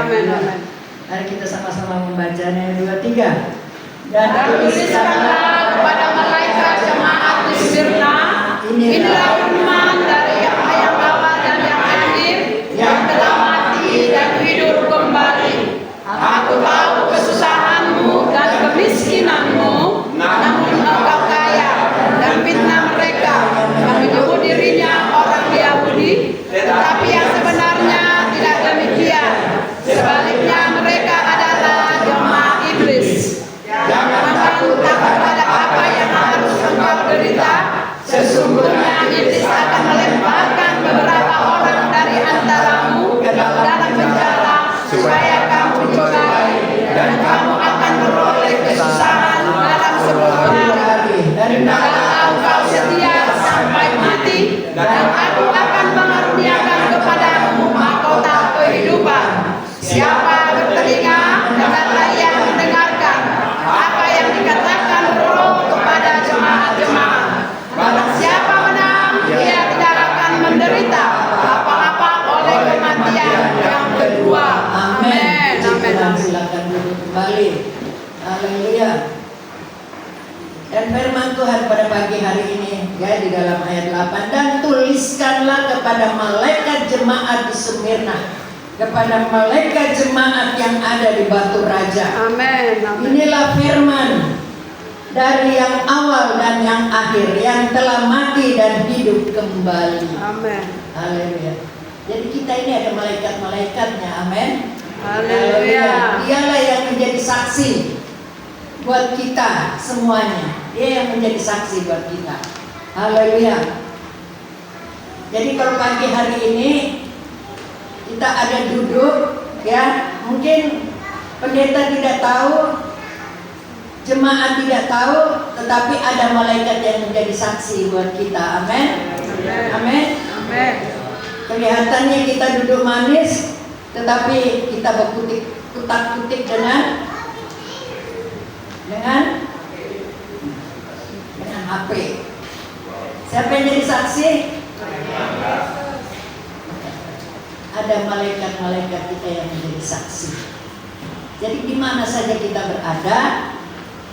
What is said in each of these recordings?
Amin. Mari kita sama-sama membacanya. 2, 3. Dan tuliskanlah kepada malaikat jemaat di Smyrna, inilah firman dari yang awal dan yang akhir, yang telah mati dan hidup kembali. Aku tahu kesusahanmu dan kemiskinanmu, namun engkau kaya, dan fitnah mereka yang menyebut dirinya orang Yahudi, tetapi yang sebenarnya tidak demikian. Sebaliknya mereka adalah jemaat iblis. Jangan takut pada apa yang harus engkau derita. Sesungguhnya iblis akan melemparkan beberapa orang dari antaramu ke dalam penjara supaya kamu dicobai, dan kamu akan beroleh kesusahan dalam 10 hari. Dan kalau engkau setia sampai mati, dan aku akan mengaruniakan kepadamu mahkota kehidupan. Siapa bertelinga, hendaklah ia mendengarkan apa yang dikatakan Roh kepada jemaat-jemaat. Barang siapa menang, dia tidak akan menderita apa-apa oleh kematian yang kedua. Amin. Silakan duduk kembali. Haleluya. Dan firman Tuhan pada pagi hari ini ya di dalam ayat 8, dan tuliskanlah kepada malaikat jemaat di Smyrna, kepada malaikat jemaat yang ada di Batu Raja. Amin. Inilah firman dari yang awal dan yang akhir, yang telah mati dan hidup kembali. Amin. Haleluya. Jadi kita ini ada malaikat-malaikatnya. Amin. Haleluya. Dialah yang menjadi saksi buat kita semuanya. Dia yang menjadi saksi buat kita. Haleluya. Jadi kalau pagi hari ini kita ada duduk, ya mungkin pendeta tidak tahu, jemaat tidak tahu, tetapi ada malaikat yang menjadi saksi buat kita. Amin. Amin. Amin. Kelihatannya kita duduk manis, tetapi kita berkutik-kutik dengan HP. Siapa yang jadi saksi? Ada malaikat-malaikat kita yang menjadi saksi. Jadi di mana saja kita berada,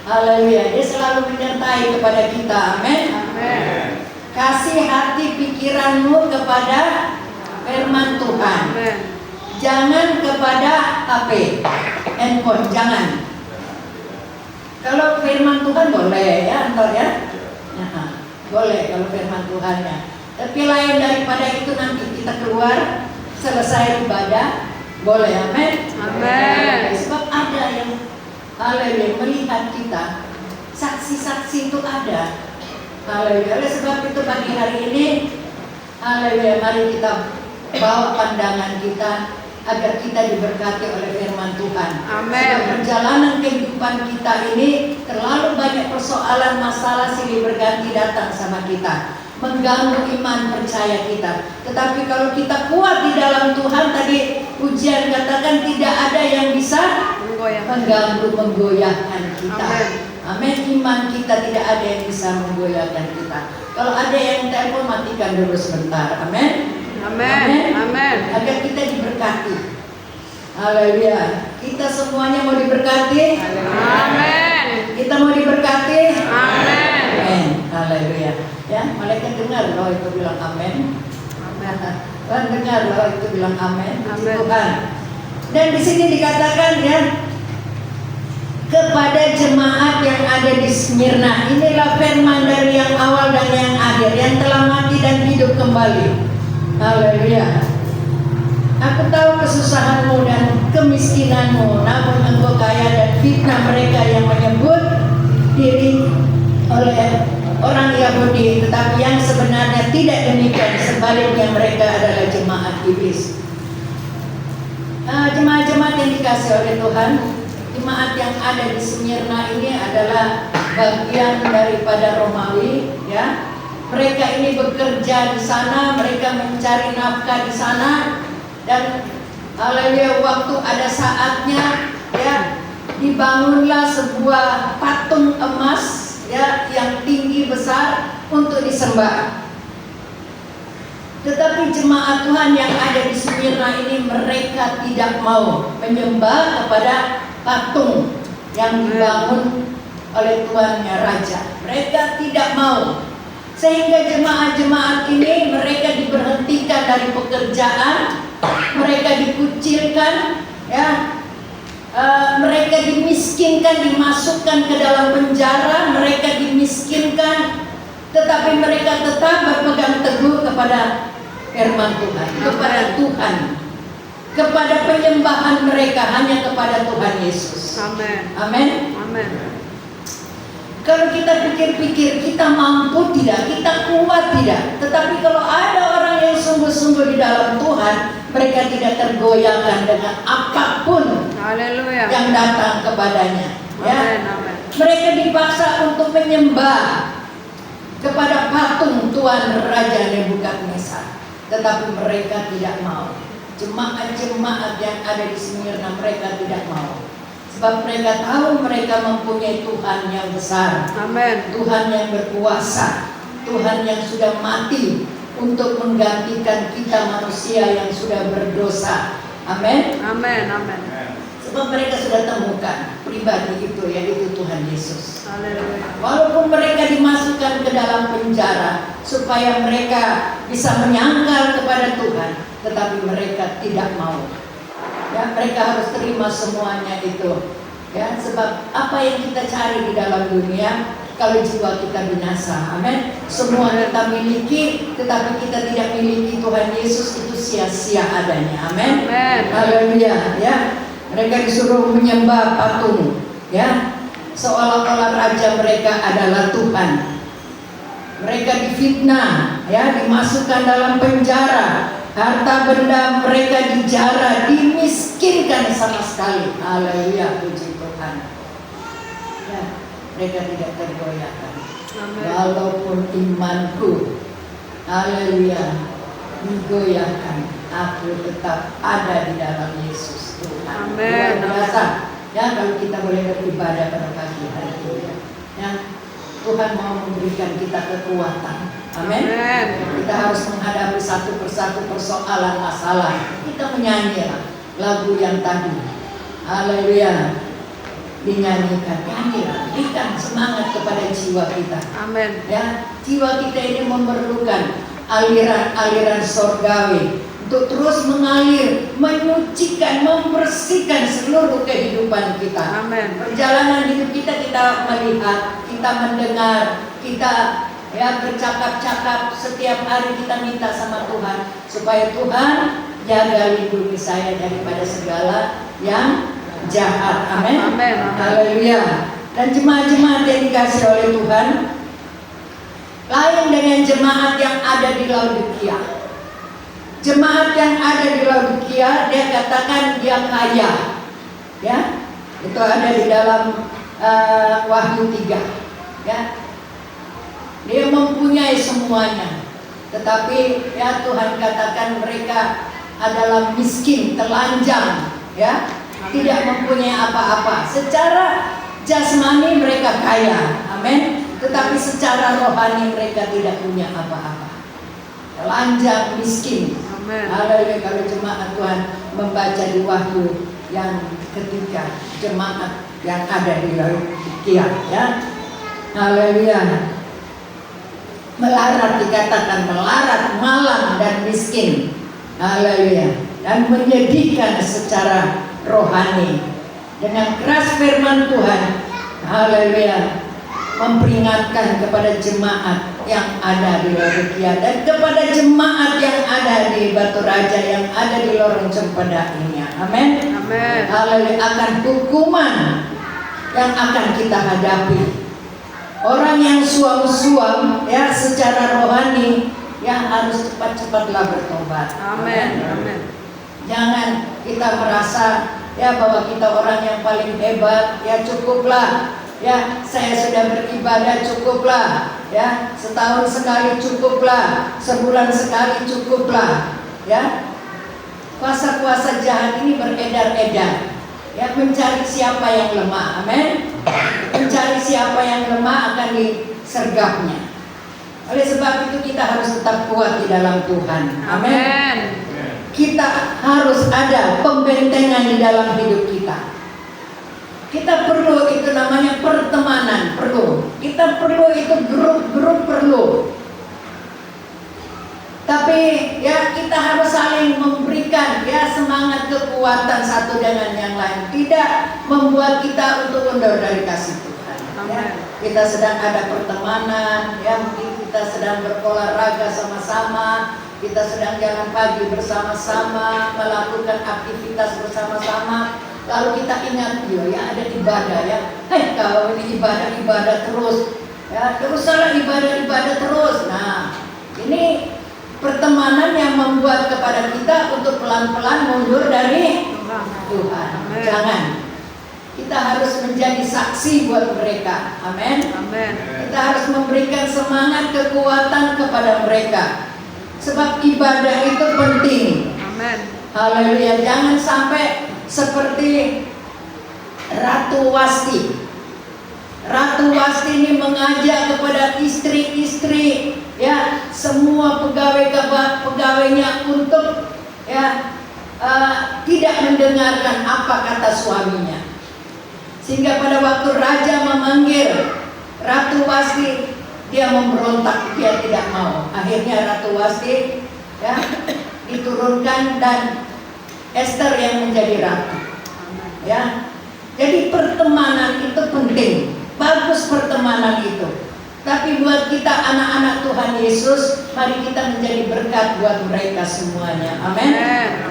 haleluya, dia selalu menyertai kepada kita. Amin. Amin. Kasih hati pikiranmu kepada firman Tuhan. Amin. Jangan kepada HP, handphone, jangan. Kalau firman Tuhan boleh ya, antar ya. Nah, boleh kalau firman Tuhannya. Tapi lain daripada itu nanti kita keluar selesai ibadah, boleh. Amin. Amin. Sebab ada yang haleluya melihat kita, saksi-saksi itu ada. Haleluya. Oleh sebab itu pagi hari ini, haleluya, mari kita bawa pandangan kita agar kita diberkati oleh firman Tuhan. Amin. Sebab perjalanan kehidupan kita ini terlalu banyak persoalan, masalah silih berganti datang sama kita, mengganggu iman percaya kita. Tetapi kalau kita kuat di dalam Tuhan, tadi ujian katakan tidak ada yang bisa mengganggu, menggoyahkan kita. Amin. Iman kita tidak ada yang bisa menggoyahkan kita. Kalau ada yang telepon, matikan dulu sebentar. Amin. Amin. Amin. Agar kita diberkati. Haleluya. Kita semuanya mau diberkati. Amin. Kita mau diberkati. Amin. Amin. Haleluya. Ya, malaikat dengar loh itu bilang amin. Amin. Tuhan dengar loh itu bilang amin. Puji Amin. Tuhan. Dan di sini dikatakan ya, kepada jemaat yang ada di Smyrna, inilah firman dari yang awal dan yang akhir, yang telah mati dan hidup kembali. Haleluya. Aku tahu kesusahanmu dan kemiskinanmu, namun engkau kaya, dan fitnah mereka yang menyebut diri oleh orang Yahudi, tetapi yang sebenarnya tidak demikian. Sebaliknya mereka adalah jemaat iblis. Jemaat-jemaat yang dikasih oleh Tuhan, jemaat yang ada di Smyrna ini adalah bagian daripada Romawi, ya. Mereka ini bekerja di sana, mereka mencari nafkah di sana, dan haleluya, waktu ada saatnya ya dibangunlah sebuah patung emas ya yang tinggi besar untuk disembah. Tetapi jemaat Tuhan yang ada di Smyrna ini, mereka tidak mau menyembah kepada patung yang dibangun oleh tuannya raja. Mereka tidak mau. Sehingga jemaat-jemaat ini mereka diberhentikan dari pekerjaan, mereka dikucilkan, ya, mereka dimiskinkan, dimasukkan ke dalam penjara, mereka dimiskinkan, tetapi mereka tetap berpegang teguh kepada firman Tuhan, kepada Tuhan, kepada penyembahan mereka hanya kepada Tuhan Yesus. Amin. Amin. Amin. Kalau kita pikir-pikir, kita mampu tidak, kita kuat tidak. Tetapi kalau ada orang yang sungguh-sungguh di dalam Tuhan, mereka tidak tergoyahkan dengan apapun Haleluya. yang datang kepadanya. Ya. Amin. Amin. Mereka dipaksa untuk menyembah kepada patung Tuan Raja Nebukadnezar, tetapi mereka tidak mau. Jemaat-jemaat yang ada di Smyrna, mereka tidak mau. Sebab mereka tahu mereka mempunyai Tuhan yang besar, Amin. Tuhan yang berkuasa, Tuhan yang sudah mati untuk menggantikan kita manusia yang sudah berdosa. Amin. Amin. Amin. Sebab mereka sudah temukan pribadi itu, yaitu Tuhan Yesus. Haleluya. Walaupun mereka dimasukkan ke dalam penjara supaya mereka bisa menyangkal kepada Tuhan, tetapi mereka tidak mau. Ya, mereka harus terima semuanya itu. Ya, sebab apa yang kita cari di dalam dunia kalau jiwa kita binasa? Amin. Semua kita miliki, tetapi kita tidak miliki Tuhan Yesus, itu sia-sia adanya. Amin. Amin. Haleluya. Ya, mereka disuruh menyembah patung. Ya, seolah-olah raja mereka adalah Tuhan. Mereka difitnah, ya, dimasukkan dalam penjara. Harta benda mereka dijara, dimiskinkan sama sekali. Haleluya, puji Tuhan. Ya, mereka tidak tergoyahkan. Amin. Walaupun imanku, haleluya, digoyahkan, aku tetap ada di dalam Yesus Tuhan. Amin. Luar biasa. Ya, kalau kita boleh beribadah pada pagi hari ini, ya, Tuhan mau memberikan kita kekuatan. Amin. Kita harus menghadapi satu persatu persoalan masalah. Kita menyanyi lagu yang tadi. Haleluya. Dinyanyikan, nyanyilah, berikan semangat kepada jiwa kita. Amin. Ya, jiwa kita ini memerlukan aliran-aliran sorgawi untuk terus mengalir, menyucikan, membersihkan seluruh kehidupan kita. Amin. Perjalanan hidup kita melihat, kita mendengar, kita, ya, bercakap-cakap, setiap hari kita minta sama Tuhan supaya Tuhan jaga lindungi saya daripada segala yang jahat. Amin. Amin. Haleluya. Dan jemaat-jemaat yang dikasih oleh Tuhan, lain dengan jemaat yang ada di Laodikia. Jemaat yang ada di Laodikia, dia katakan dia kaya. Ya, itu ada di dalam Wahyu 3. Ya, dia mempunyai semuanya, tetapi ya Tuhan katakan mereka adalah miskin, telanjang, ya, tidak mempunyai apa-apa. Secara jasmani mereka kaya, amin, tetapi secara rohani mereka tidak punya apa-apa. Telanjang, miskin. Amin. Haleluya. Kalau jemaat Tuhan membaca di Wahyu yang ketiga, jemaat yang ada di Laodikia, ya, haleluya, melarat, dikatakan melarat, malang dan miskin. Haleluya. Dan menyedihkan secara rohani. Dengan keras firman Tuhan, haleluya, memperingatkan kepada jemaat yang ada di Laodikia dan kepada jemaat yang ada di Batu Raja, yang ada di lorong cempedak ini. Amin. Amin. Haleluya. Akan hukuman yang akan kita hadapi. Orang yang suam-suam, ya, secara rohani, ya, harus cepat-cepatlah bertobat. Amin. Amin. Jangan kita merasa, ya, bahwa kita orang yang paling hebat. Ya, cukuplah, ya, saya sudah beribadah, cukuplah, ya, setahun sekali cukuplah, sebulan sekali cukuplah, ya. Kuasa-kuasa jahat ini beredar-edar, ya, mencari siapa yang lemah. Amin. Mencari siapa yang lemah akan disergapnya. Oleh sebab itu kita harus tetap kuat di dalam Tuhan. Amin. Amin. Kita harus ada pembentengan di dalam hidup kita. Kita perlu itu namanya pertemanan, perlu. Kita perlu itu grup-grup perlu. Tapi ya kita harus saling memberikan ya semangat kekuatan satu dengan yang lain. Tidak membuat kita untuk mundur dari kasih Tuhan. Ya. Kita sedang ada pertemanan, ya mungkin kita sedang berolahraga sama-sama, kita sedang jalan pagi bersama-sama, melakukan aktivitas bersama-sama. Lalu kita ingat, ya ada ibadah ya. Kalau ini ibadah terus, ya terus salah ibadah terus. Nah, ini pertemanan yang membuat kepada kita untuk pelan-pelan mundur dari Tuhan. Jangan. Kita harus menjadi saksi buat mereka. Amin. Kita harus memberikan semangat, kekuatan kepada mereka. Sebab ibadah itu penting. Haleluya. Jangan sampai seperti Ratu Wasti. Ratu Wasti ini mengajak kepada istri-istri ya semua pegawainya untuk ya tidak mendengarkan apa kata suaminya, sehingga pada waktu raja memanggil Ratu Wasti dia memberontak, dia tidak mau. Akhirnya Ratu Wasti ya diturunkan dan Esther yang menjadi ratu ya. Jadi pertemanan itu penting, bagus pertemanan itu. Tapi buat kita anak-anak Tuhan Yesus, mari kita menjadi berkat buat mereka semuanya. Amin.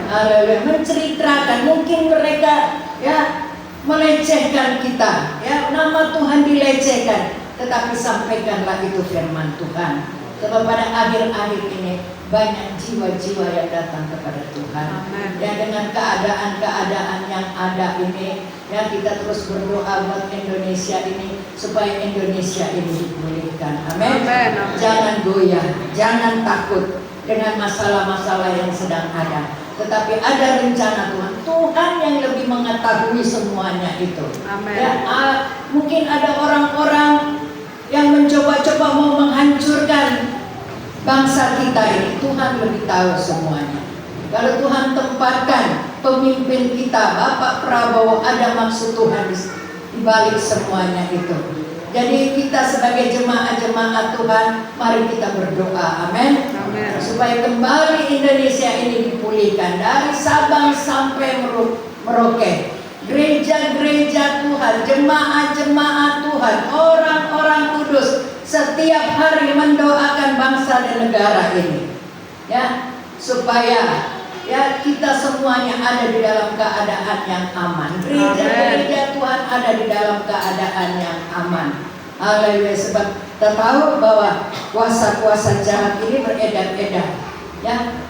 Haleluya. Menceritakan, mungkin mereka ya melecehkan kita, ya nama Tuhan dilecehkan, tetapi sampaikanlah itu firman Tuhan. Sebab pada akhir-akhir ini banyak jiwa-jiwa yang datang kepada Tuhan. Ya dengan keadaan-keadaan yang ada ini, ya kita terus berdoa buat Indonesia ini supaya Indonesia ini dipulihkan. Amin. Jangan goyah, jangan takut dengan masalah-masalah yang sedang ada. Tetapi ada rencana Tuhan. Tuhan yang lebih mengetahui semuanya itu. Ya, mungkin ada orang-orang yang mencoba-coba mau menghancurkan bangsa kita ini. Tuhan lebih tahu semuanya. Kalau Tuhan tempatkan pemimpin kita Bapak Prabowo, ada maksud Tuhan di balik semuanya itu. Jadi kita sebagai jemaat-jemaat Tuhan, mari kita berdoa, amin. Supaya kembali Indonesia ini dipulihkan dari Sabang sampai Merauke. Gereja-gereja Tuhan, jemaat-jemaat Tuhan, orang-orang kudus setiap hari mendoakan bangsa dan negara ini, ya supaya ya kita semuanya ada di dalam keadaan yang aman. Gereja-gereja Tuhan ada di dalam keadaan yang aman. Haleluya. Sebab kita tahu bahwa kuasa-kuasa jahat ini beredar-edar, ya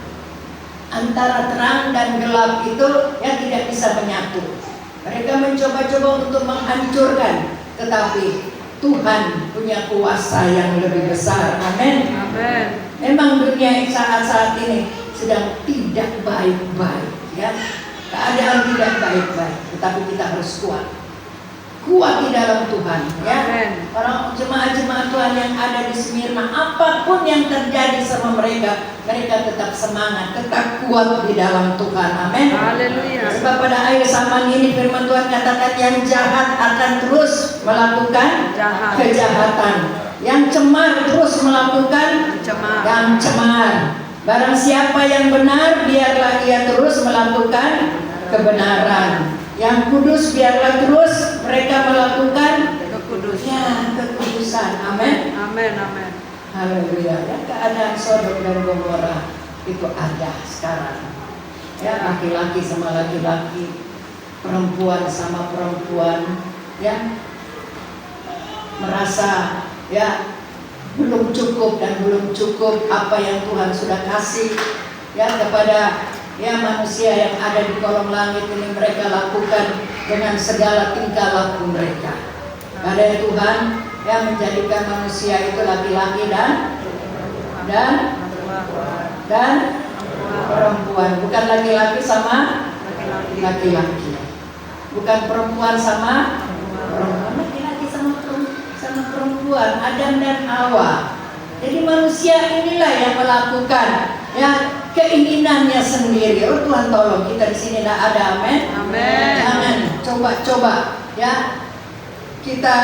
antara terang dan gelap itu ya tidak bisa menyatu. Mereka mencoba-coba untuk menghancurkan, tetapi Tuhan punya kuasa yang lebih besar. Amin. Memang dunia saat ini sedang tidak baik-baik, ya. Keadaan tidak baik-baik, tetapi kita harus kuat di dalam Tuhan, ya. Orang jemaat-jemaat Tuhan yang ada di Smyrna, apapun yang terjadi sama mereka, mereka tetap semangat, tetap kuat di dalam Tuhan. Amin. Haleluya. Sebab pada akhir zaman ini firman Tuhan katakan yang jahat akan terus melakukan kejahatan, yang cemar terus melakukan yang cemar. Barang siapa yang benar, biarlah ia terus melakukan kebenaran. Yang kudus, biarlah terus mereka melakukan kekudusan. Amin. Haleluya. Ya, keadaan Sodom dan Gomora itu ada sekarang. Ya, laki-laki sama laki-laki, perempuan sama perempuan, ya merasa ya belum cukup dan belum cukup apa yang Tuhan sudah kasih ya kepada ya manusia yang ada di kolong langit ini. Mereka lakukan dengan segala tingkah laku mereka. Pada Tuhan yang menjadikan manusia itu laki-laki dan perempuan, bukan laki-laki sama laki-laki, bukan perempuan sama perempuan, laki-laki sama perempuan. Adam dan Hawa Jadi manusia inilah yang melakukan ya keinginannya sendiri. Oh Tuhan tolong kita di sini lah ada, amin. Amin. Jangan coba-coba ya kita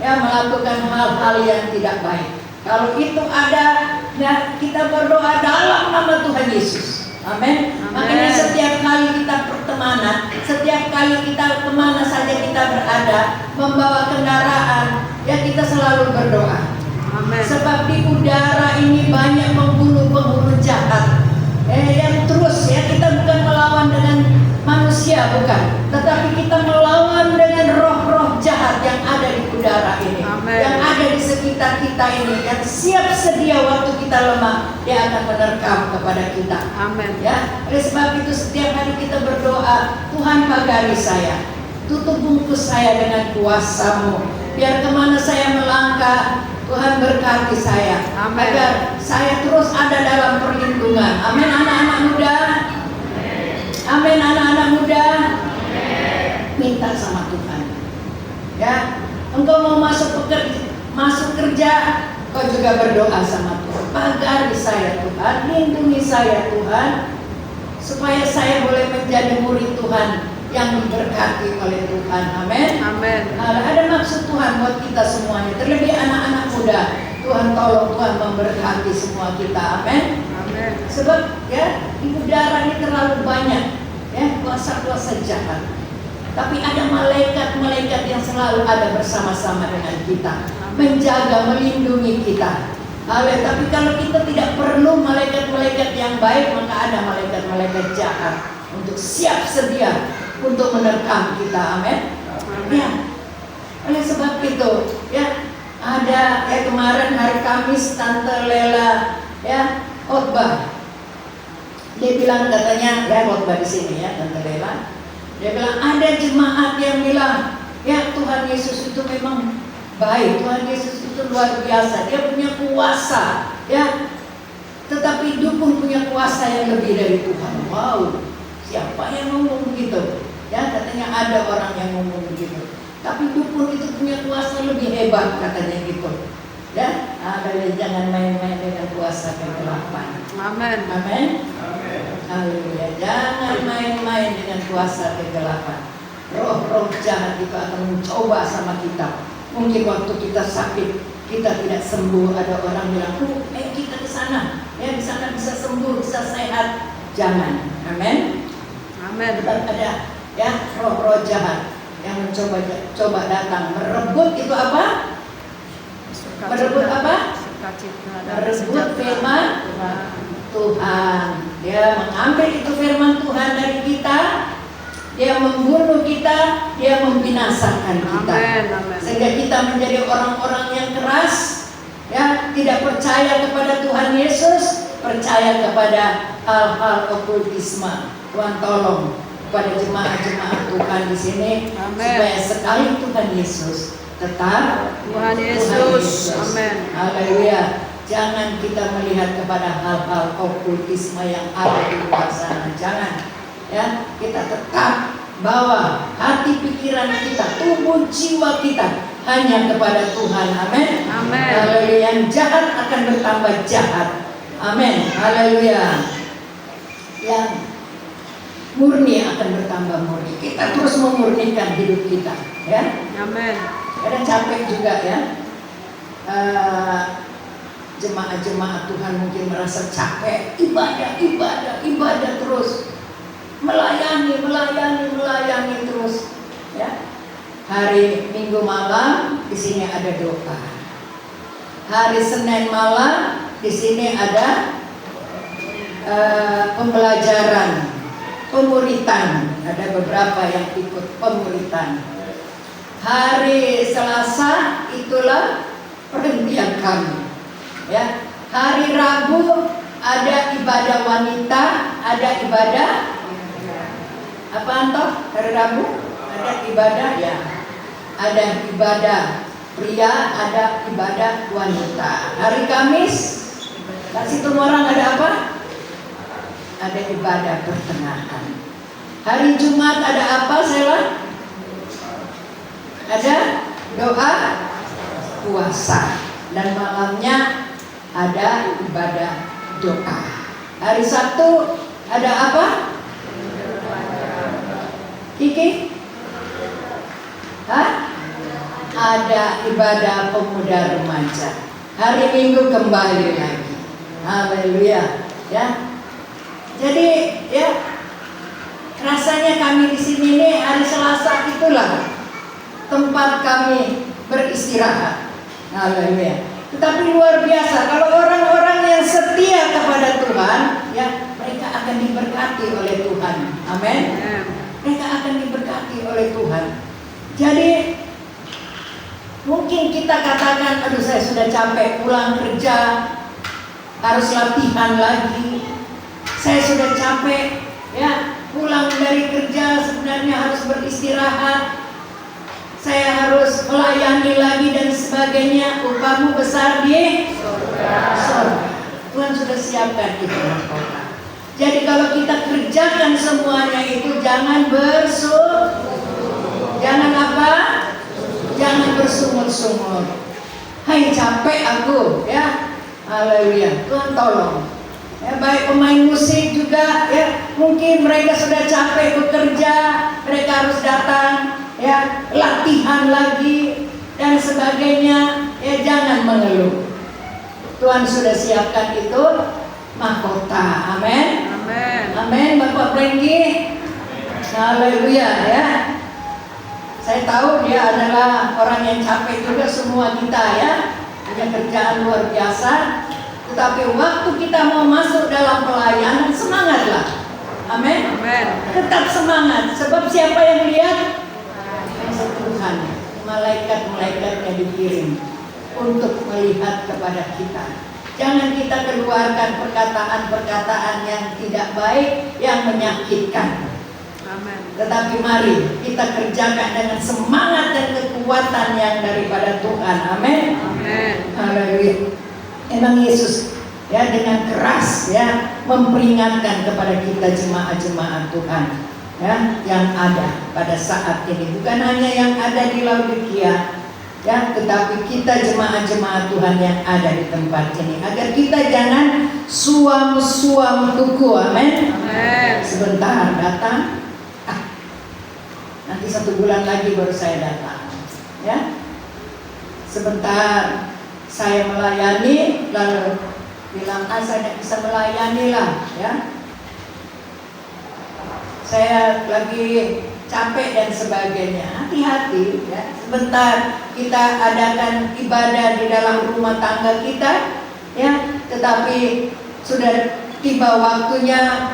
ya melakukan hal-hal yang tidak baik. Kalau itu ada, ya kita berdoa dalam nama Tuhan Yesus. Amin. Makanya setiap kali kita pertemanan, setiap kali kita kemana saja kita berada, membawa kendaraan, ya kita selalu berdoa. Amin. Sebab di udara ini banyak penghulu jahat. Yang terus ya kita bukan melawan dengan manusia, bukan, tetapi kita melawan dengan roh-roh jahat yang ada di udara ini. Amen. Yang ada di sekitar kita ini, yang siap sedia waktu kita lemah, dia akan menerkam kepada kita. Amin. Ya, oleh sebab itu setiap hari kita berdoa, Tuhan pagari saya, tutup bungkus saya dengan kuasa-Mu, biar kemana saya melangkah, Tuhan berkati saya. Amin. Agar saya terus ada dalam perlindungan. Amin anak-anak muda. Amin anak-anak muda. Minta sama Tuhan. Ya, engkau mau masuk kerja, kau juga berdoa sama Tuhan. Pagari saya Tuhan, lindungi saya Tuhan, supaya saya boleh menjadi murid Tuhan yang diberkati oleh Tuhan. Amin. Amin. Ada maksud Tuhan buat kita semuanya, terlebih anak-anak muda. Tuhan tolong, Tuhan memberkati semua kita. Amin. Amin. Sebab ya di udara ini terlalu banyak ya kuasa-kuasa jahat. Tapi ada malaikat-malaikat yang selalu ada bersama-sama dengan kita, menjaga, melindungi kita. Tapi kalau kita tidak perlu malaikat-malaikat yang baik, maka ada malaikat-malaikat jahat untuk siap sedia untuk menerkam kita. Amin. Ya. Oleh sebab itu, ya ada kemarin hari Kamis Tante Lela ya khotbah. Dia bilang katanya ya khotbah di sini ya Tante Lela. Dia bilang ada jemaat yang bilang ya Tuhan Yesus itu memang baik, Tuhan Yesus itu luar biasa, dia punya kuasa ya. Tetapi dukun punya kuasa yang lebih dari Tuhan. Wow, siapa yang ngomong begitu? Ya katanya ada orang yang ngomong begitu. Tapi dukun itu punya kuasa lebih hebat katanya gitu. Ya, jangan main-main dengan kuasa kegelapan. Amin. Amin. Haleluya. Jangan main-main dengan kuasa kegelapan. Roh-roh jahat itu akan mencoba sama kita. Mungkin waktu kita sakit, kita tidak sembuh, ada orang bilang, kita ke sana, ya di sana bisa sembuh, bisa sehat. Jangan. Amin. Amin. Ada ya roh-roh jahat yang mencoba datang merebut itu apa? Merebut apa? Merebut firman Tuhan. Dia mengambil itu firman Tuhan dari kita, dia membunuh kita, dia membinasakan kita. Amin. Sehingga kita menjadi orang-orang yang keras, ya tidak percaya kepada Tuhan Yesus, percaya kepada hal-hal okultisme. Tuhan tolong pada jemaat-jemaat Tuhan di sini. Amin. Supaya sekali Tuhan Yesus tetap Tuhan Yesus. Amin. Haleluya. Jangan kita melihat kepada hal-hal okultisme yang ada di luar sana. Jangan. Ya, kita tetap bawa hati pikiran kita, tubuh jiwa kita hanya kepada Tuhan. Amin. Amin. Haleluya. Yang jahat akan bertambah jahat. Amin. Haleluya. Yang murni akan bertambah murni. Kita terus memurnikan hidup kita, ya. Amin. Kadang capek juga ya. Jemaat-jemaat Tuhan mungkin merasa capek, ibadah terus, melayani terus, ya. Hari Minggu malam di sini ada doa. Hari Senin malam di sini ada pembelajaran. Pemuritan, ada beberapa yang ikut pemuritan. Hari Selasa itulah perhentian kami. Ya, hari Rabu ada ibadah wanita, ada ibadah apa antoh? Hari Rabu ada ibadah ya, ada ibadah pria, ada ibadah wanita. Hari Kamis kasih semua orang ada apa? Ada ibadah pertengahan. Hari Jumat ada apa, Sela? Ada doa puasa. Dan malamnya ada ibadah doa. Hari Sabtu ada apa? Kiki? Hah? Ada ibadah pemuda remaja. Hari Minggu kembali lagi. Haleluya. Ya. Jadi ya, rasanya kami di sini nih hari Selasa itulah tempat kami beristirahat. Haleluya. Tetapi luar biasa kalau orang-orang yang setia kepada Tuhan, ya mereka akan diberkati oleh Tuhan. Amin. Mereka akan diberkati oleh Tuhan. Jadi mungkin kita katakan, aduh saya sudah capek pulang kerja, harus latihan lagi. Saya sudah capek, ya pulang dari kerja sebenarnya harus beristirahat. Saya harus melayani lagi dan sebagainya. Upahmu besar di surga. Tuhan sudah siapkan itu mahkota. Jadi kalau kita kerjakan semuanya itu jangan jangan apa? Jangan bersungut-sungut. Hai capek aku, ya. Haleluya. Tuhan tolong. Ya, baik pemain musik juga, ya mungkin mereka sudah capek bekerja, mereka harus datang, ya latihan lagi dan sebagainya, ya jangan mengeluh. Tuhan sudah siapkan itu mahkota. Amin. Amin. Amin. Bapak Franky. Haleluya, ya. Saya tahu dia adalah orang yang capek juga semua kita, ya. Punya kerjaan luar biasa. Tetapi waktu kita mau masuk dalam pelayanan, semangatlah. Amin. Amin. Tetap semangat. Sebab siapa yang lihat? Tuhan. Malaikat-malaikatnya dikirim untuk melihat kepada kita. Jangan kita keluarkan perkataan-perkataan yang tidak baik, yang menyakitkan. Amin. Tetapi mari kita kerjakan dengan semangat dan kekuatan yang daripada Tuhan. Amin. Amin. Haleluya. Emang Yesus ya dengan keras ya memperingatkan kepada kita jemaat-jemaat Tuhan ya yang ada pada saat ini, bukan hanya yang ada di Laodikia ya, tetapi kita jemaat-jemaat Tuhan yang ada di tempat ini, agar kita jangan suam-suam kuku. Amin. Sebentar datang, nanti 1 bulan lagi baru saya datang ya. Sebentar saya melayani, lalu bilang saya tidak bisa melayani lah ya. Saya lagi capek dan sebagainya. Hati-hati ya. Sebentar kita adakan ibadah di dalam rumah tangga kita ya, tetapi sudah tiba waktunya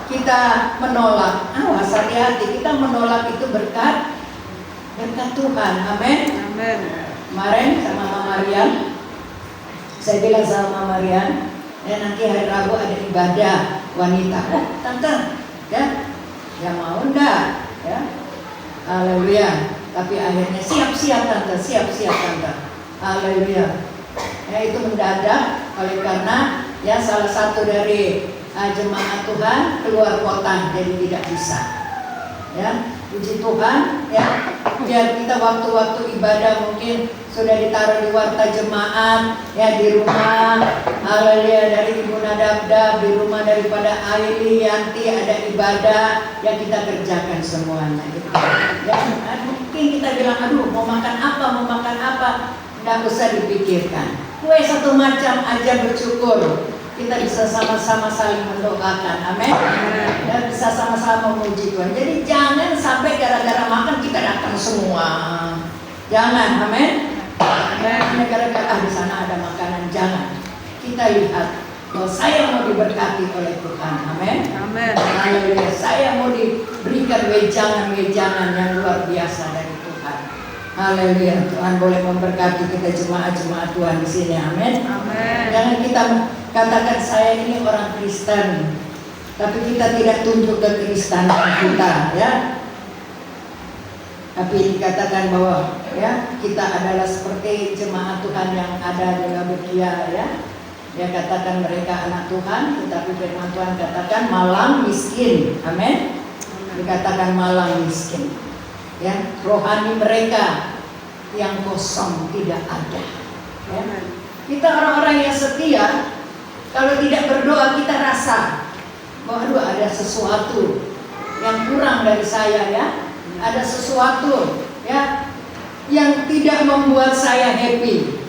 kita menolak. Awas, hati-hati, kita menolak itu berkat Tuhan. Amin. Amin. Kemarin sama Mama Marian, saya bilang sama Mama Marian, ya nanti hari Rabu ada ibadah wanita. Oh, tante, ya mau enggak? Ya, haleluya. Tapi akhirnya siap-siap tante, siap-siap tante. Haleluya. Ya itu mendadak, oleh karena ya salah satu dari jemaat Tuhan keluar kota, jadi tidak bisa. Ya, puji Tuhan. Ya, biar kita waktu-waktu ibadah mungkin sudah ditaruh di warta jemaat ya di rumah. Haleluya, dari Ibu Nadabda, di rumah daripada Aili Yanti ada ibadah yang kita kerjakan semuanya gitu. Ya, mungkin kita bilang aduh mau makan apa, nggak usah dipikirkan. Kue satu macam aja bersyukur. Kita bisa sama-sama saling mendoakan, amin. Dan bisa sama-sama memuji Tuhan. Jadi jangan sampai gara-gara makan kita datang semua. Jangan, amin. Hanya gara-gara di sana ada makanan, jangan. Kita lihat bahwa saya mau diberkati oleh Tuhan, amin. Amin. Haleluya. Saya mau diberikan wejangan-wejangan yang luar biasa dari Tuhan. Haleluya. Tuhan boleh memberkati kita jemaat-jemaat Tuhan di sini, amin. Amin. Jangan kita katakan saya ini orang Kristen, tapi kita tidak tunjuk kekristenan kita, ya. Tapi dikatakan bahwa ya kita adalah seperti jemaat Tuhan yang ada di Laodikia, ya. Dia katakan mereka anak Tuhan, tetapi firman Tuhan katakan malang miskin, amin. Dikatakan malang miskin, ya. Rohani mereka yang kosong tidak ada, ya. Kita orang-orang yang setia, kalau tidak berdoa kita rasa bahwa aduh ada sesuatu yang kurang dari saya ya. Ada sesuatu ya yang tidak membuat saya happy.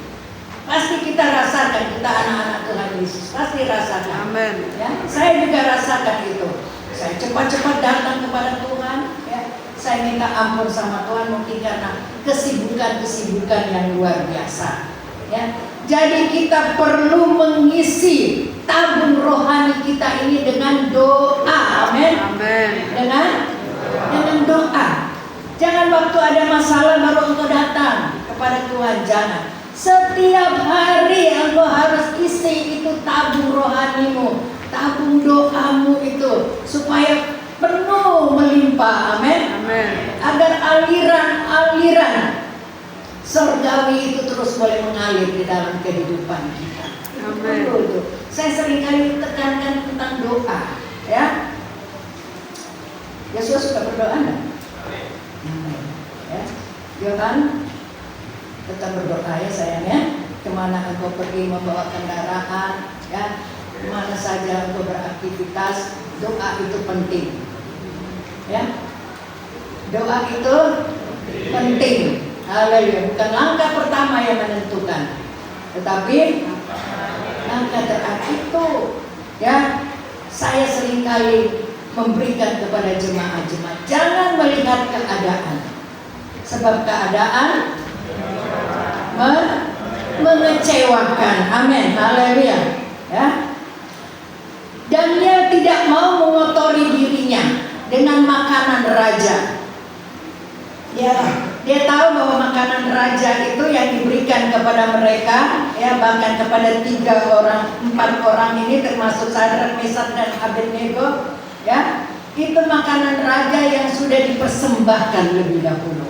Pasti kita rasakan, kita anak-anak Tuhan Yesus pasti rasakan. Amin. Ya, saya juga rasakan itu. Saya cepat-cepat datang kepada Tuhan. Ya, saya minta ampun sama Tuhan mungkin karena kesibukan-kesibukan yang luar biasa. Ya, jadi kita perlu mengisi tabung rohani kita ini dengan doa. Amin. Amin. Dengan doa. Jangan waktu ada masalah baru engkau datang kepada Tuhan, jangan. Setiap hari engkau harus isi itu tabung rohanimu, tabung doamu itu supaya penuh melimpah. Amin. Amin. Agar aliran-aliran surgawi itu terus boleh mengalir di dalam kehidupan kita. Amin. Itu. Saya seringkali tekankan tentang doa, ya. Yesus suka berdoa enggak? Ya. Yohan, tetap berdoa ya sayangnya. Kemana engkau pergi membawa kendaraan, ya, kemana saja engkau beraktivitas, doa itu penting. Ya, doa itu penting. Haleluya. Bukan langkah pertama yang menentukan, tetapi langkah terakhir itu. Ya, saya seringkali memberikan kepada jemaat-jemaat, jangan melihat keadaan, sebab keadaan mengecewakan. Amin. Haleluya. Ya. Daniel tidak mau mengotori dirinya dengan makanan raja. Ya, dia tahu bahwa makanan raja itu yang diberikan kepada mereka, ya, bahkan kepada 4 orang ini termasuk Sadrak, Mesak dan Abednego, ya, itu makanan raja yang sudah dipersembahkan lebih dahulu,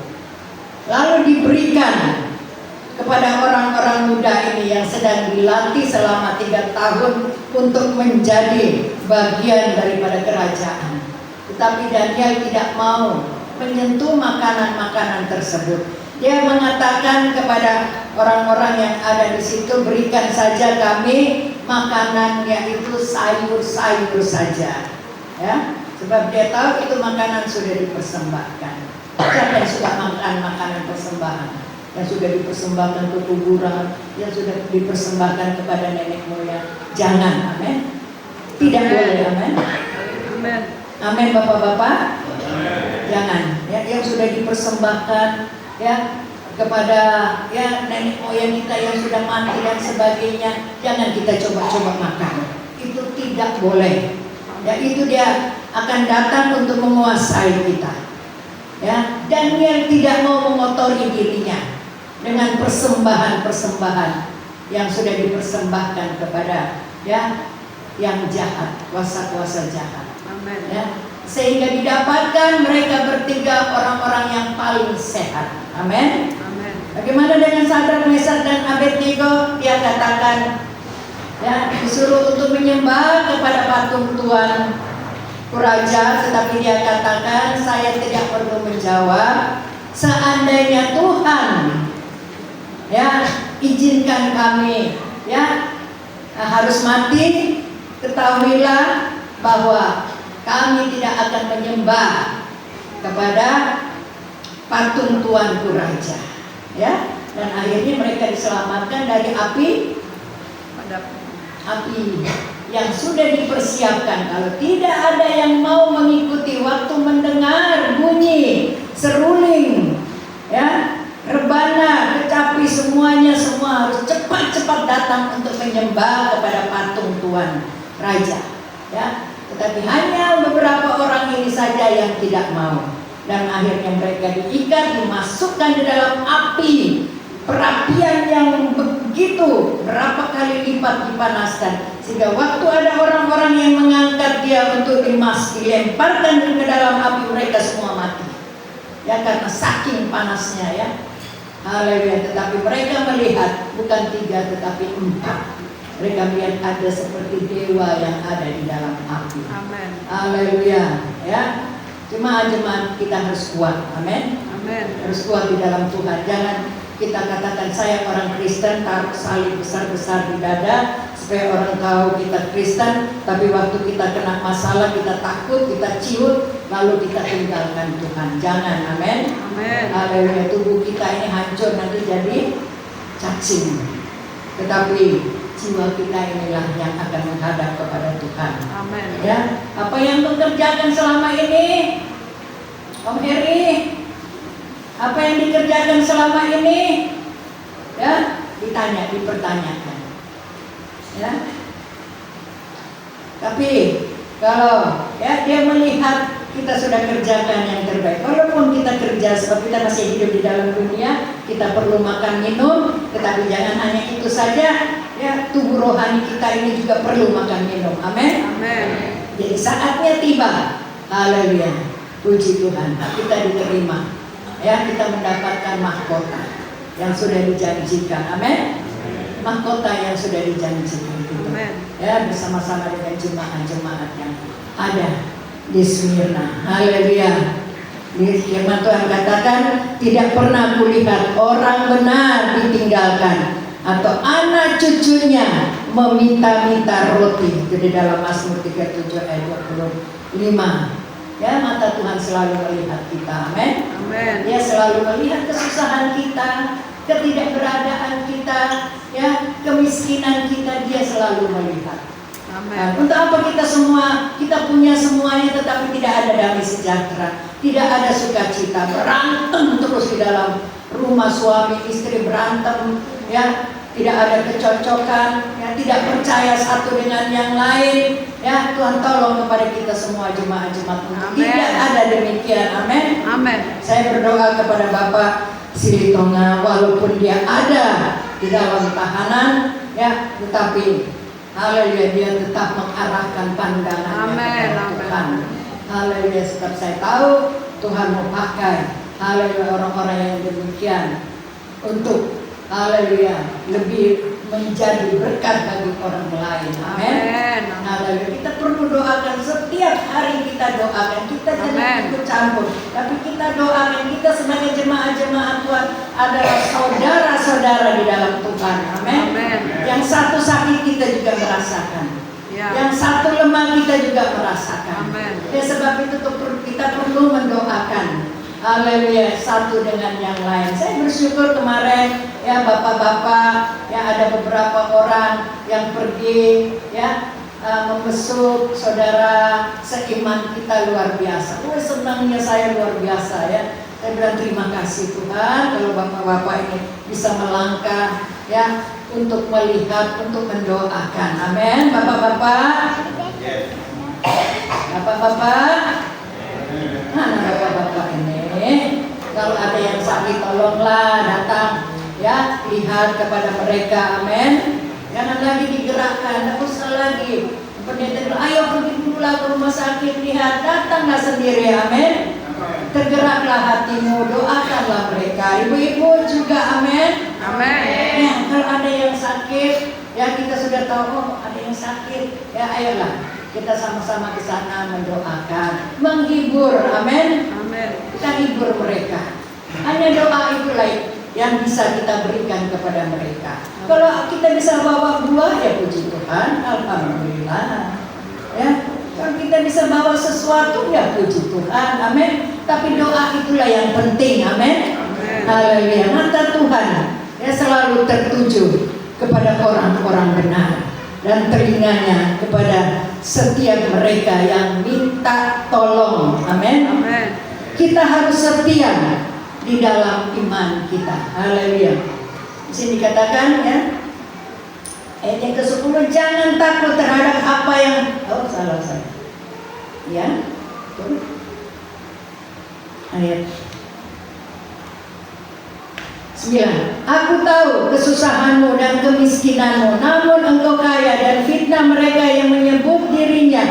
lalu diberikan kepada orang-orang muda ini yang sedang dilatih selama 3 tahun untuk menjadi bagian daripada kerajaan. Tetapi Daniel tidak mau menyentuh makanan-makanan tersebut. Dia mengatakan kepada orang-orang yang ada di situ, berikan saja kami makanannya itu sayur-sayur saja, ya, sebab dia tahu itu makanan sudah dipersembahkan. Siapa yang suka makan makanan persembahan, yang sudah dipersembahkan ke kuburan, yang sudah dipersembahkan kepada nenek moyang? Jangan. Amin. Tidak boleh. Amin. Amin. Amin, bapak-bapak. Jangan, ya, yang sudah dipersembahkan, ya, kepada, ya, nenek moyang kita yang sudah mati dan sebagainya, jangan kita coba-coba makan. Itu tidak boleh. Ya, itu dia akan datang untuk menguasai kita. Ya, Daniel tidak mau mengotori dirinya dengan persembahan-persembahan yang sudah dipersembahkan kepada, ya, yang jahat, kuasa-kuasa jahat. Amin. Ya, sehingga didapatkan mereka bertiga orang-orang yang paling sehat. Amin. Amin. Bagaimana dengan Sadrak, Mesak dan Abednego? Dia katakan, ya, disuruh untuk menyembah kepada patung tuan raja, tetapi dia katakan, saya tidak perlu menjawab. Seandainya Tuhan, ya, izinkan kami, ya, harus mati, ketahuilah bahwa kami tidak akan menyembah kepada patung tuanku raja, ya. Dan akhirnya mereka diselamatkan dari api yang sudah dipersiapkan. Kalau tidak ada yang mau mengikuti waktu mendengar bunyi seruling, ya, rebana, kecapi, semuanya semua harus cepat-cepat datang untuk menyembah kepada patung tuan raja, ya. Tetapi hanya beberapa orang ini saja yang tidak mau. Dan akhirnya mereka diikat, dimasukkan di dalam api, perapian yang begitu berapa kali lipat dipanaskan, sehingga waktu ada orang-orang yang mengangkat dia untuk dilemparkan ke dalam api, mereka semua mati. Ya, karena saking panasnya, ya. Haleluya. Tetapi mereka melihat bukan 3 tetapi 4. Mereka melihat ada seperti dewa yang ada di dalam api. Amin. Haleluya, ya. Jemaat-jemaat kita harus kuat. Amin. Amin. Harus kuat di dalam Tuhan. kita katakan saya orang Kristen, taruh salib besar-besar di dada supaya orang tahu kita Kristen, tapi waktu kita kena masalah kita takut, kita ciut, lalu kita tinggalkan Tuhan. Jangan, amin. Amin. Haleluya. Tubuh kita ini hancur nanti jadi cacing, tetapi jiwa kita inilah yang akan menghadap kepada Tuhan. Amin. Ya, apa yang kau kerjakan selama ini, Om Heri? Apa yang dikerjakan selama ini? Ya, ditanya, dipertanyakan. Ya. Tapi kalau ya dia melihat kita sudah kerjakan yang terbaik, walaupun kita kerja sebab kita masih hidup di dalam dunia, kita perlu makan minum, tetapi jangan hanya itu saja. Ya, tubuh rohani kita ini juga perlu makan minum. Amin. Amin. Jadi saatnya tiba. Haleluya. Puji Tuhan, kita diterima. Ya, kita mendapatkan mahkota yang sudah dijanjikan. Amin. Mahkota yang sudah dijanjikan itu. Ya, bersama-sama dengan jemaat-jemaat yang ada di Smyrna. Haleluya. Di firman Tuhan katakan, tidak pernah kulihat orang benar ditinggalkan atau anak cucunya meminta-minta roti. Jadi dalam Mazmur 37 ayat 25. Ya, mata Tuhan selalu melihat kita. Amin. Amin. Dia selalu melihat kesusahan kita, ketidakberadaan kita, ya, kemiskinan kita, dia selalu melihat. Amin. Untuk apa kita punya semuanya tetapi tidak ada damai sejahtera, tidak ada sukacita, berantem terus di dalam rumah, suami istri berantem, ya, tidak ada kecocokan, ya, tidak percaya satu dengan yang lain. Ya, Tuhan tolong kepada kita semua jemaat-jemaat untuk tidak ada demikian. Amin. Amin. Saya berdoa kepada Bapak Silitonga, walaupun dia ada di dalam tahanan, ya, tetapi haleluya, dia tetap mengarahkan pandangannya kepada Tuhan. Haleluya, sebab saya tahu Tuhan mau pakai haleluya orang-orang yang demikian untuk haleluya lebih menjadi berkat bagi orang lain. Amin. Haleluya. Kita perlu doakan setiap hari, kita doakan. Kita jangan ikut campur, tapi kita doakan. Kita sebagai jemaat-jemaat Tuhan adalah saudara-saudara di dalam Tuhan. Amin. Yang satu sakit kita juga merasakan. Yang satu lemah kita juga merasakan. Ya, sebab itu kita perlu mendoakan. Haleluya, satu dengan yang lain. Saya bersyukur kemarin, ya, bapak-bapak, ya, ada beberapa orang yang pergi, ya, membesuk saudara seiman kita, luar biasa. Senangnya saya luar biasa, ya. Saya bilang terima kasih Tuhan kalau bapak-bapak ini bisa melangkah, ya, untuk melihat, untuk mendoakan. Amin. Bapak-bapak, bapak-bapak, mana bapak-bapak ini? Kalau ada yang sakit tolonglah datang, ya, lihat kepada mereka. Amin. Jangan lagi digerakkan, tidak usah lagi pendeta bilang, ayo pergi dululah ke rumah sakit, lihat, datanglah sendiri. Amin. Tergeraklah hatimu, doakanlah mereka. Ibu-ibu juga. Amin. Amin. Ya, kalau ada yang sakit, ya, kita sudah tahu, oh, ada yang sakit, ya, ayolah kita sama-sama ke sana mendoakan, menghibur. Amin. Amin. Kita hibur mereka. Hanya doa itulah yang bisa kita berikan kepada mereka. Kalau kita bisa bawa buah, ya puji Tuhan, alhamdulillah. Ya, kalau kita bisa bawa sesuatu, ya puji Tuhan. Amin. Tapi doa itulah yang penting. Amin. Haleluya. Mata Tuhan, ya, selalu tertuju kepada orang-orang benar dan telinganya kepada setiap mereka yang minta tolong. Amin. Kita harus setia di dalam iman kita. Haleluya. Di sini dikatakan, ya, ayat yang ke-10, jangan takut terhadap apa yang salah. Ya. Ayat 9. Aku tahu kesusahanmu dan kemiskinanmu, namun engkau kaya, dan fitnah mereka yang menyebut dirinya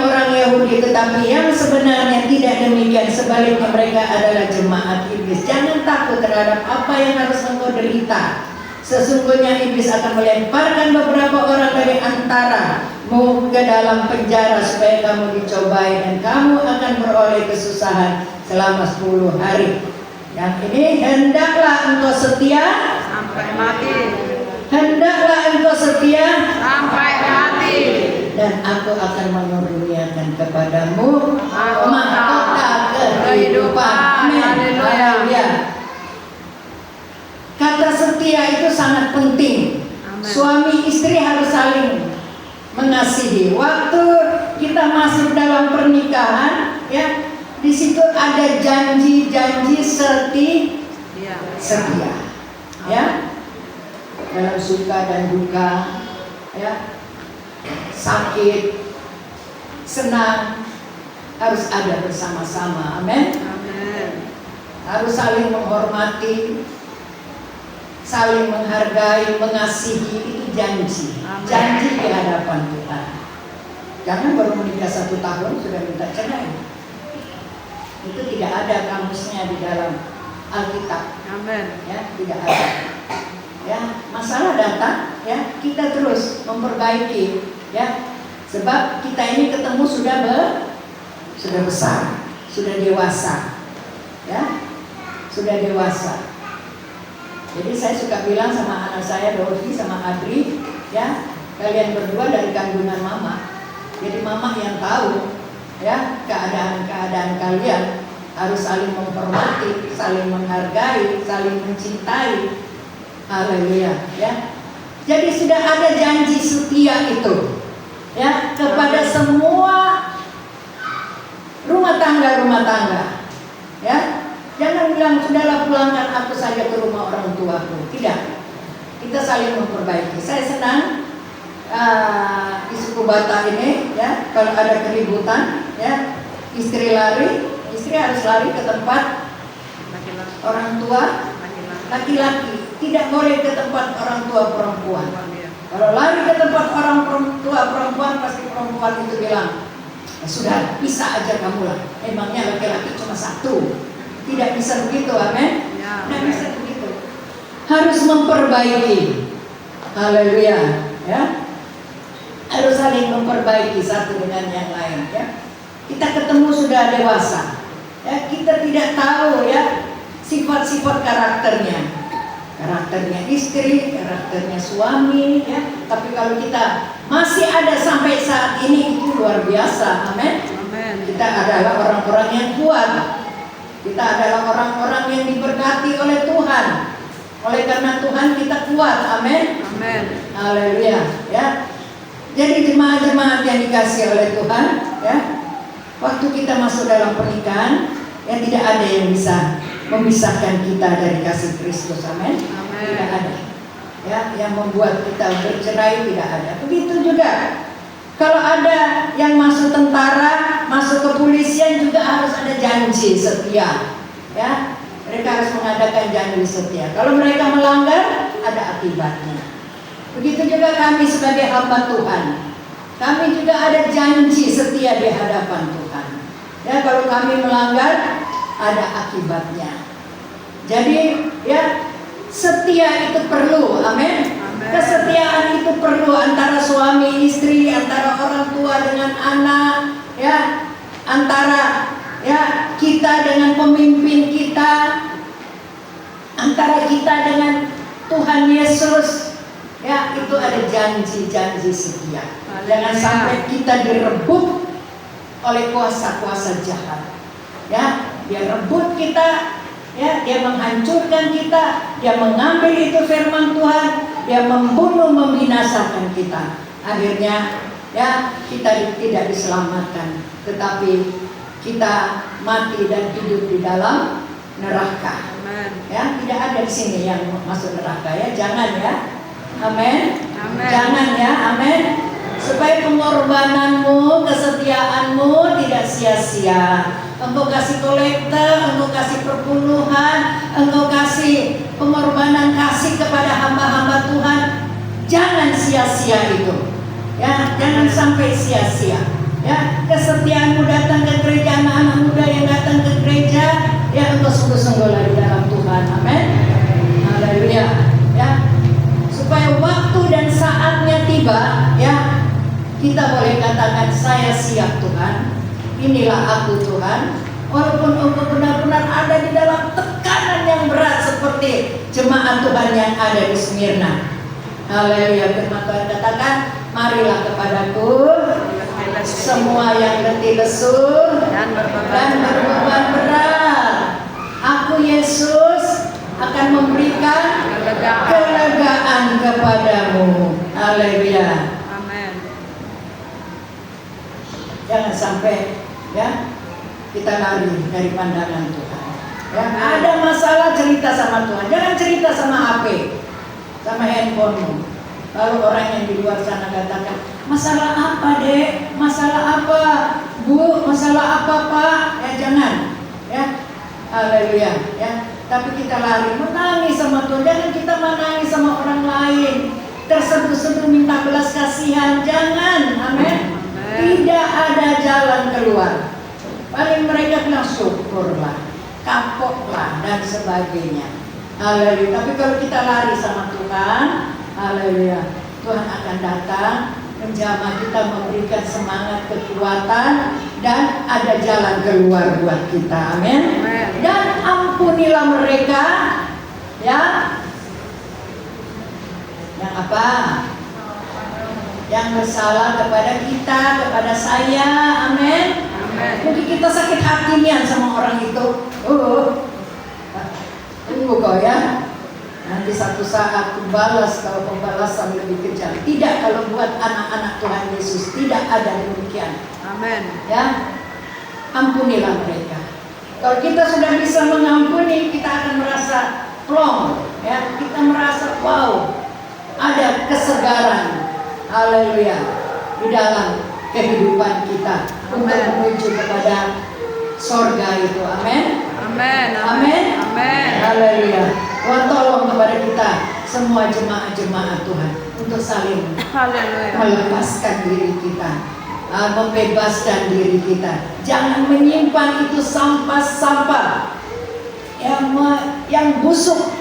orang Yahudi, tetapi yang sebenarnya tidak demikian. Sebaliknya mereka adalah jemaat iblis. Jangan takut terhadap apa yang harus engkau derita. Sesungguhnya iblis akan melemparkan beberapa orang dari antaramu ke dalam penjara supaya kamu dicobai, dan kamu akan beroleh kesusahan selama 10 hari. Yang ini, hendaklah engkau setia sampai mati, hendaklah engkau setia sampai mati. dan aku akan menuruniakan kepadamu mahkota kehidupan. Amin. Haleluya. Kata setia itu sangat penting. Amin. Suami istri harus saling mengasihi. Waktu kita masuk dalam pernikahan, ya, di situ ada janji-janji Iya. setia, ya, dalam suka dan duka, ya, sakit, senang, harus ada bersama-sama. Amin. Amin. Harus saling menghormati, saling menghargai, mengasihi, itu janji. Amin. Janji di hadapan Tuhan. Jangan baru menikah 1 tahun sudah minta cerai. Itu tidak ada kamusnya di dalam Alkitab. Amin. Ya, tidak ada. Ya, masalah datang, ya, kita terus memperbaiki, ya. Sebab kita ini ketemu sudah besar, sudah dewasa. Ya. Sudah dewasa. Jadi saya suka bilang sama anak saya Dorothy sama Adri, ya, kalian berdua dari kandungan mama. Jadi mama yang tahu, ya, keadaan kalian, harus saling menghormati, saling menghargai, saling mencintai. Haleluya, ya. Jadi sudah ada janji setia itu, ya, kepada semua rumah tangga, ya. Jangan bilang sudahlah pulangkan aku saja ke rumah orang tuaku. Tidak, kita saling memperbaiki. Saya senang di suku Batak ini, ya, kalau ada keributan, ya, istri harus lari ke tempat Laki-laki. orang tua laki-laki, tidak boleh ke tempat orang tua perempuan. Kalau lari ke tempat orang tua perempuan, pasti perempuan itu bilang, ya sudah, bisa aja kamu lah, emangnya laki-laki cuma satu. Tidak bisa begitu, amin. Ya, Tidak bisa begitu. Harus memperbaiki. Haleluya, ya. Harus saling memperbaiki satu dengan yang lain, ya. Kita ketemu sudah dewasa, ya. Kita tidak tahu, ya, sifat-sifat karakternya istri, karakternya suami, ya. Tapi kalau kita masih ada sampai saat ini, itu luar biasa, amin. Amin. Kita adalah orang-orang yang kuat. Kita adalah orang-orang yang diberkati oleh Tuhan. Oleh karena Tuhan kita kuat, amin. Amin. Haleluya, ya. Jadi jemaat-jemaat yang dikasih oleh Tuhan, ya, waktu kita masuk dalam pernikahan, ya, tidak ada yang bisa memisahkan kita dari kasih Kristus, amin. Amin. Tidak ada, ya, yang membuat kita bercerai, tidak ada. Begitu juga kalau ada yang masuk tentara, masuk kepolisian, juga harus ada janji setia, ya. Mereka harus mengadakan janji setia. Kalau mereka melanggar, ada akibatnya. Begitu juga kami sebagai hamba Tuhan, kami juga ada janji setia di hadapan Tuhan. Ya, kalau kami melanggar, ada akibatnya. Jadi, ya, setia itu perlu, amin. Kesetiaan itu perlu antara suami istri, antara orang tua dengan anak, ya, antara, ya, kita dengan pemimpin kita, antara kita dengan Tuhan Yesus, ya, itu ada janji-janji setia. Jangan sampai kita direbut oleh kuasa-kuasa jahat, ya, dia rebut kita, ya, dia menghancurkan kita, dia mengambil itu firman Tuhan, dia membunuh, membinasakan kita. Akhirnya, ya, kita tidak diselamatkan, tetapi kita mati dan hidup di dalam neraka. Amin. Ya, tidak ada di sini yang masuk neraka, ya, jangan, ya, amin. Amin. Jangan, ya, amin. Supaya pengorbananmu, kesetiaanmu tidak sia-sia. Engkau kasih kolekte, engkau kasih perpuluhan, engkau kasih pengorbanan, kasih kepada hamba-hamba Tuhan. Jangan sia-sia itu, ya, jangan sampai sia-sia. Ya, kesetiaanmu datang ke gereja, anak-anak muda yang datang ke gereja, ya, engkau sungguh-sungguhlah di dalam Tuhan, amin. Haleluya, ya. Supaya waktu dan saatnya tiba, ya, kita boleh katakan, saya siap Tuhan. Inilah aku Tuhan. Walaupun engkau benar-benar ada di dalam tekanan tekanan yang berat seperti jemaat Tuhan yang ada di Smyrna. Haleluya. Firman Tuhan katakan, marilah kepadaku semua yang letih lesu dan berbeban berat. Aku Yesus akan memberikan kelegaan kepadamu. Haleluya. Amin. Jangan sampai ya kita lari dari pandangan Tuhan. Ya, ada masalah cerita sama Tuhan. Jangan cerita sama HP, sama handphonemu. Lalu orang yang di luar sana katakan, masalah apa dek? Masalah apa bu? Masalah apa pak? Ya jangan. Ya, haleluya. Ya, tapi kita lari menangis sama Tuhan. Jangan kita menangis sama orang lain. Terseduh-seduh minta belas kasihan. Jangan. Amin. Tidak ada jalan keluar. Paling mereka bilang syukurlah, kapoklah dan sebagainya. Haleluya. Tapi kalau kita lari sama Tuhan, haleluya, Tuhan akan datang menjamah kita, memberikan semangat, kekuatan, dan ada jalan keluar buat kita. Amin. Dan ampunilah mereka, ya. Yang apa? Yang bersalah kepada kita, kepada saya. Amin. Mungkin kita sakit hati nian sama orang itu. Tunggu kau ya. Nanti satu saat balas kalau pembalasan lebih kejam. Tidak kalau buat anak-anak Tuhan Yesus. Tidak ada demikian. Amin. Ya, ampunilah mereka. Kalau kita sudah bisa mengampuni, kita akan merasa plong. Ya, kita merasa wow, ada kesegaran. Haleluya di dalam kehidupan kita untuk menuju kepada sorga itu. Amin. Amin. Amin. Amin. Haleluya. Tuhan tolong kepada kita semua jemaat-jemaat Tuhan untuk saling melepaskan diri kita, membebaskan diri kita. Jangan menyimpan itu sampah-sampah yang busuk,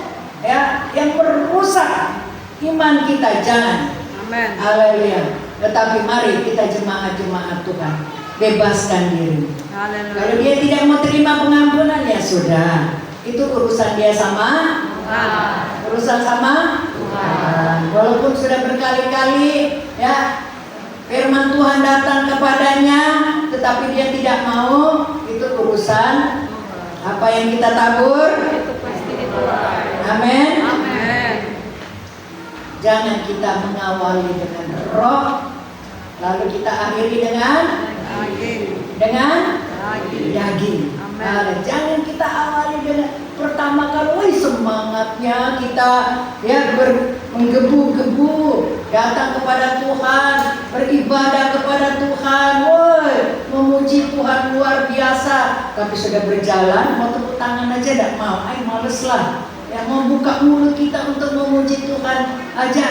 ya, yang merusak iman kita. Jangan. Amin. Haleluya. Tetapi mari kita jemaat-jemaat Tuhan bebaskan diri. Haleluya. Kalau dia tidak mau terima pengampunan, ya sudah, itu urusan dia sama Tuhan. Urusan sama Tuhan. Walaupun sudah berkali-kali ya firman Tuhan datang kepadanya, tetapi dia tidak mau, itu urusan apa yang kita tabur. Amin. Amin. Jangan kita mengawali dengan roh, lalu kita akhiri dengan daging. Nah, jangan kita awali dengan pertama kali semangatnya kita ya menggebu-gebu datang kepada Tuhan, beribadah kepada Tuhan, memuji Tuhan luar biasa. Tapi sudah berjalan, mau tepuk tangan aja tidak mau, males lah. Yang mau buka mulut kita untuk memuji Tuhan aja,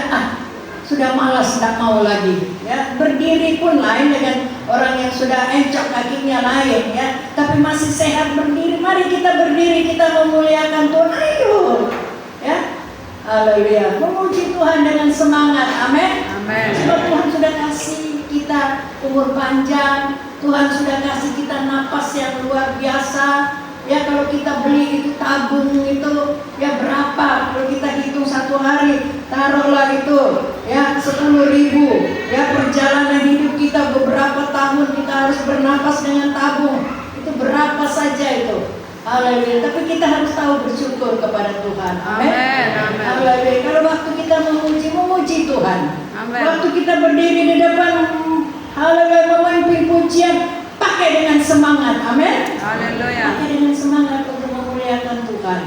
sudah malas, tidak mau lagi. Ya, berdiri pun lain dengan orang yang sudah encok kakinya lain, ya. Tapi masih sehat berdiri. Mari kita berdiri, kita memuliakan Tuhan. Ayo, ya. Haleluya. Memuji Tuhan dengan semangat. Amin. Amin. Sebab Tuhan sudah kasih kita umur panjang. Tuhan sudah kasih kita napas yang luar biasa. Ya, kalau kita beli itu tabung itu ya berapa? Kalau kita hitung satu hari, taruhlah itu ya 10.000. Ya, perjalanan hidup kita beberapa tahun kita harus bernapas dengan tabung. Itu berapa saja itu? Haleluya. Tapi kita harus tahu bersyukur kepada Tuhan. Amin. Haleluya. Kalau waktu kita memuji Tuhan. Amen. Waktu kita berdiri di depan, haleluya, memimpin pujian, pakai dengan semangat. Amin. Haleluya. Pakai dengan semangat untuk memuliakan Tuhan.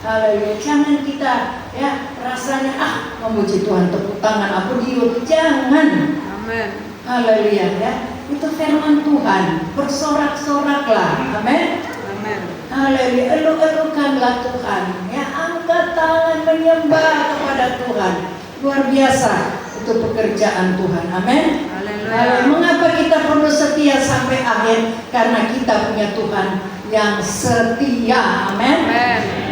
Haleluya. Jangan kita ya rasanya memuji Tuhan tepuk tangan aku diut. Jangan. Amin. Haleluya ya. Itu firman Tuhan. Bersorak-soraklah. Amin. Amin. Haleluya. Elu-elukanlah Tuhan. Ya, angkat tangan menyembah kepada Tuhan. Luar biasa itu pekerjaan Tuhan. Amin. Mengapa kita perlu setia sampai akhir? Karena kita punya Tuhan yang setia. Amin.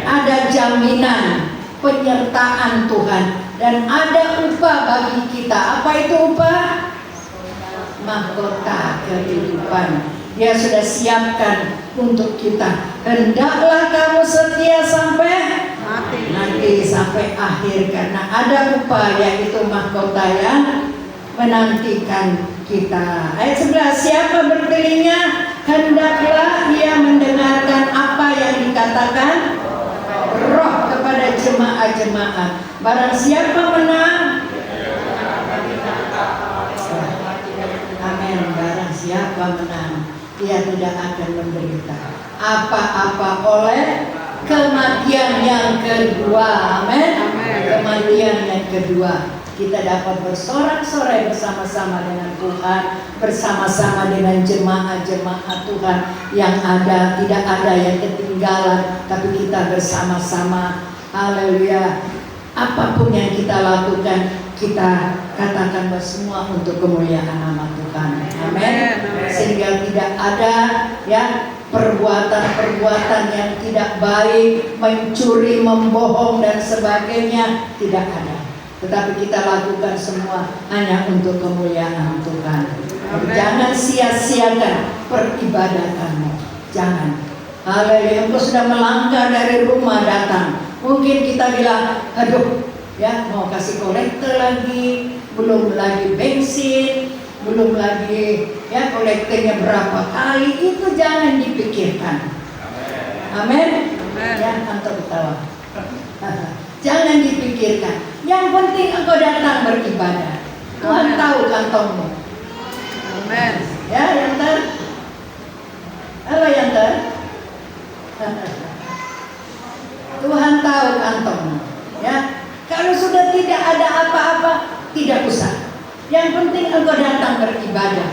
Ada jaminan penyertaan Tuhan dan ada upah bagi kita. Apa itu upah? Mahkota kehidupan. Dia sudah siapkan untuk kita. Hendaklah kamu setia sampai nanti, sampai akhir, karena ada upaya itu mahkota yang menantikan kita. Ayat 11, siapa bertelinga hendaklah ia mendengarkan apa yang dikatakan Roh kepada jemaat-jemaat. Barang siapa menang, amin, barang siapa menang, dia tidak akan menderita apa-apa oleh kematian yang kedua. Amin. Kematian yang kedua, kita dapat bersorak-sorai bersama-sama dengan Tuhan, bersama-sama dengan jemaat-jemaat Tuhan yang ada. Tidak ada yang ketinggalan, tapi kita bersama-sama. Haleluya. Apapun yang kita lakukan, kita katakan semua untuk kemuliaan nama Tuhan. Amin. Sehingga tidak ada ya perbuatan-perbuatan yang tidak baik, mencuri, membohong dan sebagainya, tidak ada. Tetapi kita lakukan semua hanya untuk kemuliaan Tuhan. Jangan sia-siakan peribadatanmu. Jangan. Haleluya. Engkau sudah melangkah dari rumah datang. Mungkin kita bilang, aduh, ya mau kasih kolektor lagi, belum lagi bensin, belum lagi ya kolektornya berapa kali. Itu jangan dipikirkan. Amin. Ya, antum ketawa. Jangan dipikirkan. Yang penting engkau datang beribadah. Tuhan tahu kantongmu. Amin. Ya, yang ter. Halo yang ter. Tuhan tahu kantongmu. Ya, kalau sudah tidak ada apa-apa, tidak usah. Yang penting engkau datang beribadah,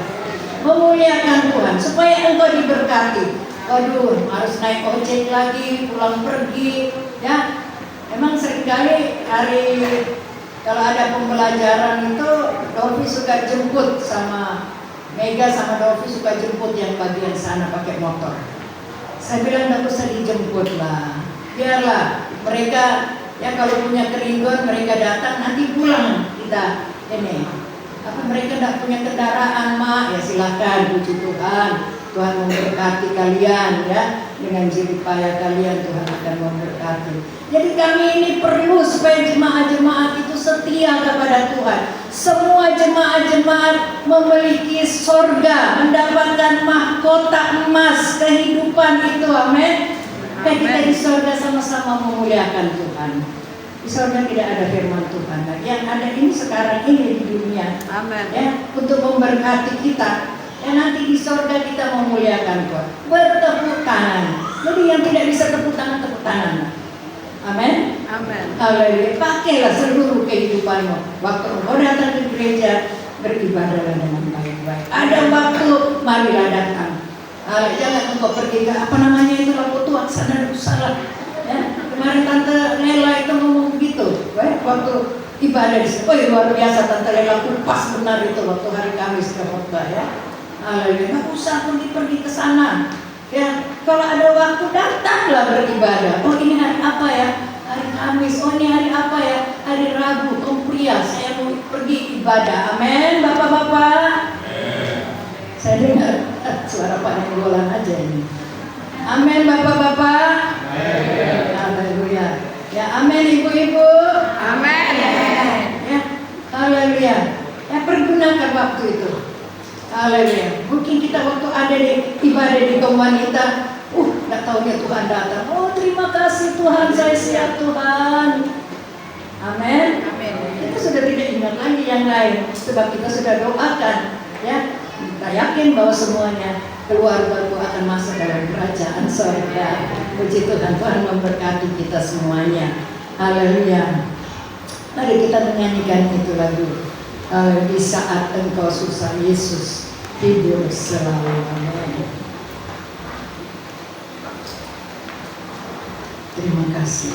memuliakan Tuhan, supaya engkau diberkati. Aduh, harus naik ojek lagi, pulang pergi, ya. Emang seringkali hari kalau ada pembelajaran itu Dovi suka jemput sama Mega, sama Dovi suka jemput yang bagian sana pakai motor. Saya bilang tidak usah dijemput lah, biarlah mereka ya kalau punya kerinduan mereka datang, nanti pulang kita ini. Apa mereka tidak punya kendaraan mak, ya silakan, puji Tuhan. Tuhan memberkati kalian ya, dengan jerih payah kalian Tuhan akan memberkati. Jadi kami ini perlu supaya jemaat-jemaat itu setia kepada Tuhan. Semua jemaat-jemaat memiliki sorga, mendapatkan mahkota emas kehidupan itu. Amin. Dan kita di sorga sama-sama memuliakan Tuhan. Di sorga tidak ada firman Tuhan. Nah, yang ada ini sekarang ini di dunia. Amin. Ya, untuk memberkati kita. Dan nanti di sorga kita memuliakan Tuhan. Bertepuk tangan. Jadi yang tidak bisa tepuk tangan, tepuk tangan. Amin. Amin. Haleluya. Pakailah seluruh kehidupanmu. Waktu engkau datang ke gereja, beribadahlah dengan baik-baik. Ada waktu, marilah datang. Jangan engkau pergi ke apa namanya itu lampu tua sana salah. Ya, kemarin Tante Lela itu ngomong begitu. Waktu ibadah di sini. Oh, luar biasa Tante Lela pas benar itu waktu hari Kamis ke khotbah ya. Nggak usah pergi ke sana. Ya, kalau ada waktu datanglah beribadah. Oh, ini hari apa ya? Hari Kamis. Oh, ini hari apa ya? Hari Rabu. Oh, pria, saya mau pergi ibadah. Amin, bapak-bapak. Saya dengar suara Pak Nenggolan aja ini. Amin, bapak-bapak. Haleluya. Ya, amin, ibu-ibu. Amin. Ya, haleluya. Ya, pergunakan waktu itu. Haleluya. Mungkin kita waktu ada di ibadah di kaum wanita, nggak taunya Tuhan datang. Oh, terima kasih Tuhan, saya siap Tuhan. Amin. Amin. Kita sudah tidak ingat lagi yang lain, sebab kita sudah doakan, ya. Kita yakin bahwa semuanya keluarga itu akan masuk dalam kerajaan surga. Puji Tuhan, Tuhan memberkati kita semuanya. Haleluya. Mari kita menyanyikan itu lagu. Di saat engkau susah, Yesus hidup selalu. Amin. Terima kasih.